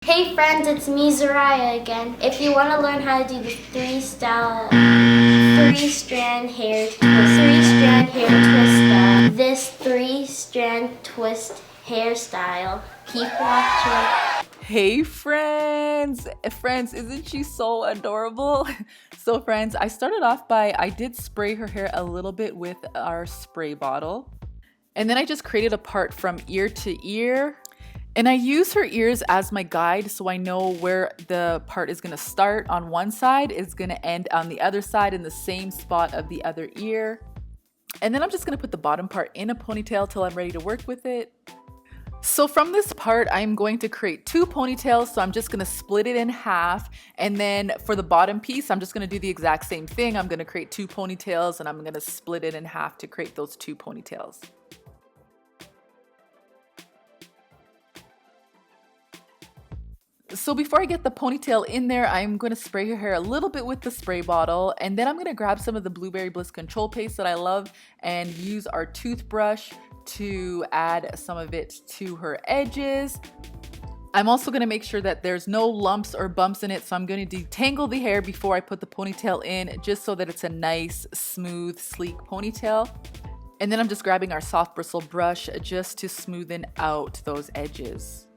Hey friends, it's me Zariah again. If you want to learn how to do the three-strand hair twist, this three-strand twist hairstyle, keep watching. Hey friends! Friends, isn't she so adorable? So friends, I started off by, I did spray her hair a little bit with our spray bottle. And then I just created a part from ear to ear. And I use her ears as my guide so I know where the part is going to start on one side, is going to end on the other side in the same spot of the other ear. And then I'm just going to put the bottom part in a ponytail till I'm ready to work with it. So from this part, I'm going to create two ponytails, so I'm just going to split it in half. And then for the bottom piece, I'm just going to do the exact same thing. I'm going to create two ponytails and I'm going to split it in half to create those two ponytails. So before I get the ponytail in there, I'm going to spray her hair a little bit with the spray bottle, and then I'm going to grab some of the Blueberry Bliss Control Paste that I love and use our toothbrush to add some of it to her edges. I'm also going to make sure that there's no lumps or bumps in it, so I'm going to detangle the hair before I put the ponytail in, just so that it's a nice, smooth, sleek ponytail. And then I'm just grabbing our soft bristle brush just to smoothen out those edges.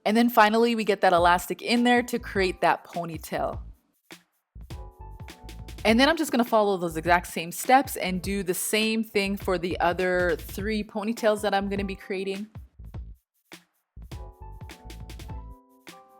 And then finally, we get that elastic in there to create that ponytail. And then I'm just going to follow those exact same steps and do the same thing for the other three ponytails that I'm going to be creating.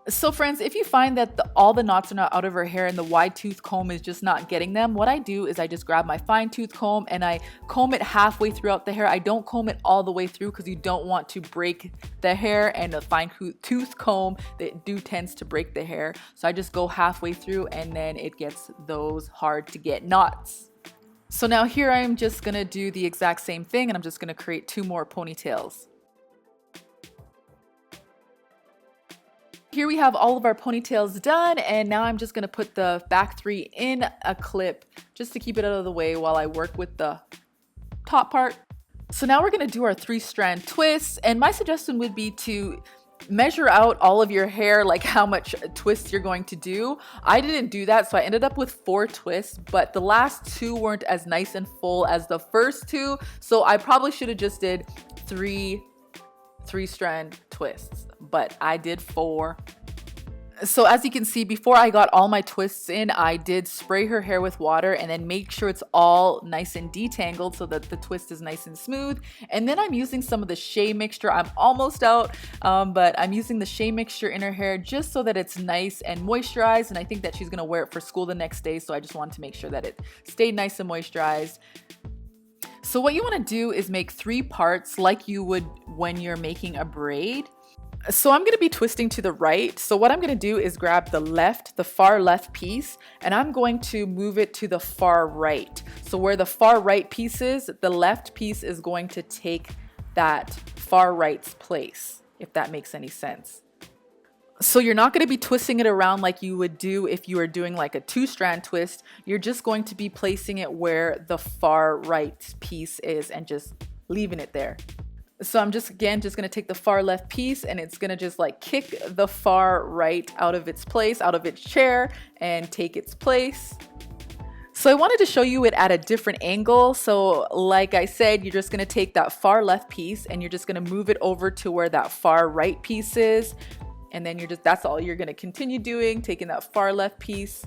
So friends, if you find that all the knots are not out of her hair and the wide tooth comb is just not getting them, what I do is I just grab my fine tooth comb and I comb it halfway throughout the hair. I don't comb it all the way through because you don't want to break the hair, and a fine tooth comb that tends to break the hair. So I just go halfway through and then it gets those hard to get knots. So now here I am just gonna do the exact same thing, and I'm just gonna create two more ponytails. Here we have all of our ponytails done, and now I'm just going to put the back three in a clip just to keep it out of the way while I work with the top part. So now we're going to do our three-strand twists, and my suggestion would be to measure out all of your hair, like how much twists you're going to do. I didn't do that, so I ended up with 4 twists, but the last 2 weren't as nice and full as the first 2, so I probably should have just did three-strand twists, but I did 4. So as you can see, before I got all my twists in, I did spray her hair with water and then make sure it's all nice and detangled so that the twist is nice and smooth. And then I'm using some of the shea mixture. I'm almost out, but I'm using the shea mixture in her hair just so that it's nice and moisturized, and I think that she's gonna wear it for school the next day, so I just wanted to make sure that it stayed nice and moisturized. So what you want to do is make 3 parts like you would when you're making a braid. So I'm going to be twisting to the right. So what I'm going to do is grab the far left piece, and I'm going to move it to the far right. So where the far right piece is, the left piece is going to take that far right's place, if that makes any sense. So you're not going to be twisting it around like you would do if you were doing like a 2-strand twist. You're just going to be placing it where the far right piece is and just leaving it there. So I'm just going to take the far left piece, and it's going to just like kick the far right out of its place, out of its chair, and take its place. So I wanted to show you it at a different angle. So like I said, you're just going to take that far left piece and you're just going to move it over to where that far right piece is. And then that's all you're going to continue doing, taking that far left piece,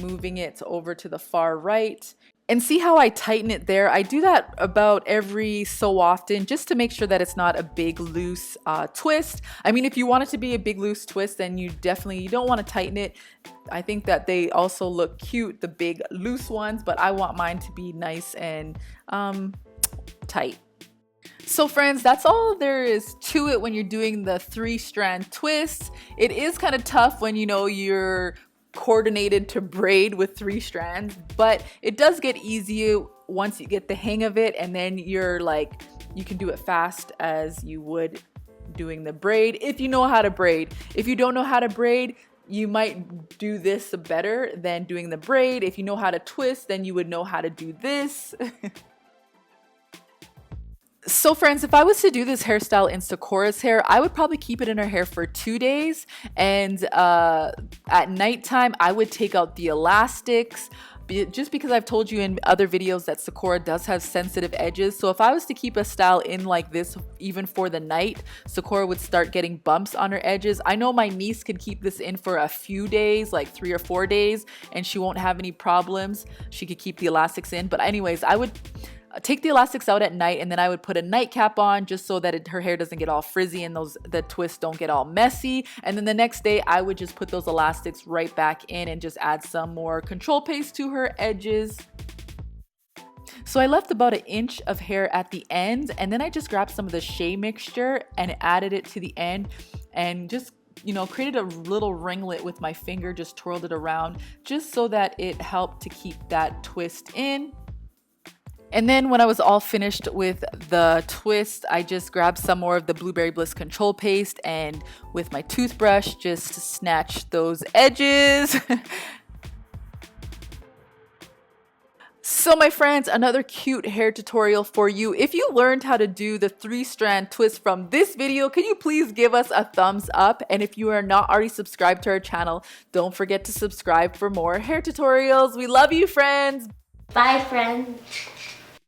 moving it over to the far right. And see how I tighten it there? I do that about every so often just to make sure that it's not a big loose twist. I mean, if you want it to be a big loose twist, then you don't want to tighten it. I think that they also look cute, the big loose ones, but I want mine to be nice and tight. So friends, that's all there is to it when you're doing the 3-strand twist. It is kind of tough when you're coordinated to braid with 3 strands, but it does get easier once you get the hang of it, and then you can do it fast as you would doing the braid if you know how to braid. If you don't know how to braid, you might do this better than doing the braid. If you know how to twist, then you would know how to do this. So friends, if I was to do this hairstyle in Sekora's hair, I would probably keep it in her hair for 2 days. And at nighttime, I would take out the elastics. Just because I've told you in other videos that Sekora does have sensitive edges. So if I was to keep a style in like this, even for the night, Sekora would start getting bumps on her edges. I know my niece could keep this in for a few days, like 3 or 4 days, and she won't have any problems. She could keep the elastics in. But anyways, I would take the elastics out at night, and then I would put a nightcap on just so that her hair doesn't get all frizzy and the twists don't get all messy. And then the next day I would just put those elastics right back in and just add some more control paste to her edges. So I left about 1 inch of hair at the end, and then I just grabbed some of the shea mixture and added it to the end and just, you know, created a little ringlet with my finger, just twirled it around just so that it helped to keep that twist in. And then when I was all finished with the twist, I just grabbed some more of the Blueberry Bliss control paste and with my toothbrush just snatched those edges. So my friends, another cute hair tutorial for you. If you learned how to do the 3-strand twist from this video, can you please give us a thumbs up? And if you are not already subscribed to our channel, don't forget to subscribe for more hair tutorials. We love you, friends. Bye, friends.